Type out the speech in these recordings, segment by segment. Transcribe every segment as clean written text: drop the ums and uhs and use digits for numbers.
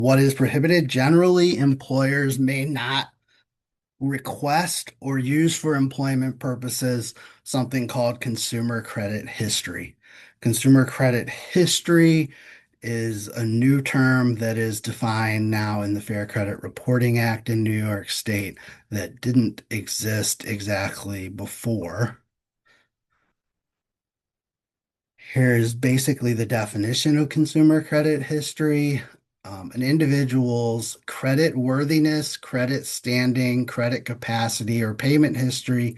What is prohibited? Generally, employers may not request or use for employment purposes something called consumer credit history. Consumer credit history is a new term that is defined now in the Fair Credit Reporting Act in New York State that didn't exist exactly before. Here's basically the definition of consumer credit history. An individual's credit worthiness, credit standing, credit capacity, or payment history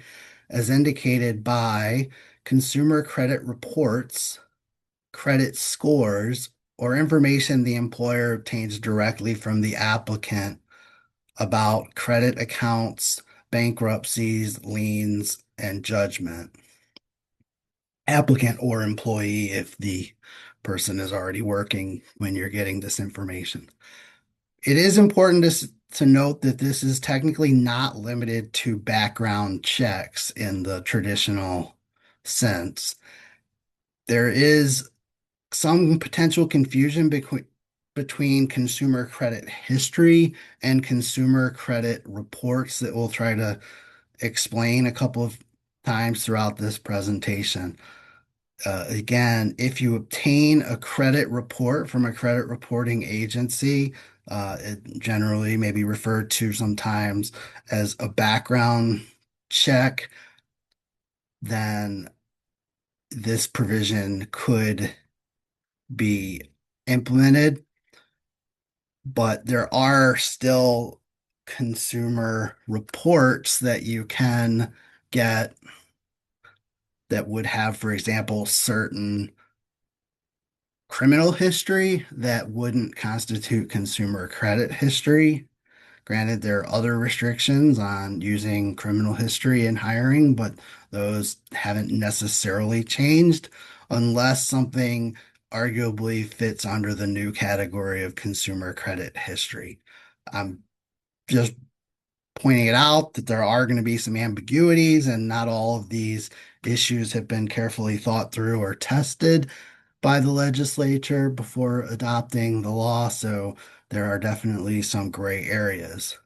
as indicated by consumer credit reports, credit scores, or information the employer obtains directly from the applicant about credit accounts, bankruptcies, liens, and judgment. Applicant or employee if the person is already working when you're getting this information. It is important to note that this is technically not limited to background checks in the traditional sense. There is some potential confusion between consumer credit history and consumer credit reports that we'll try to explain a couple of times throughout this presentation. Again, if you obtain a credit report from a credit reporting agency, it generally may be referred to sometimes as a background check, then this provision could be implemented, but there are still consumer reports that you can get that would have, for example, certain criminal history that wouldn't constitute consumer credit history. Granted, there are other restrictions on using criminal history in hiring, but those haven't necessarily changed unless something arguably fits under the new category of consumer credit history. I'm just pointing it out that there are going to be some ambiguities, and not all of these issues have been carefully thought through or tested by the legislature before adopting the law. So there are definitely some gray areas.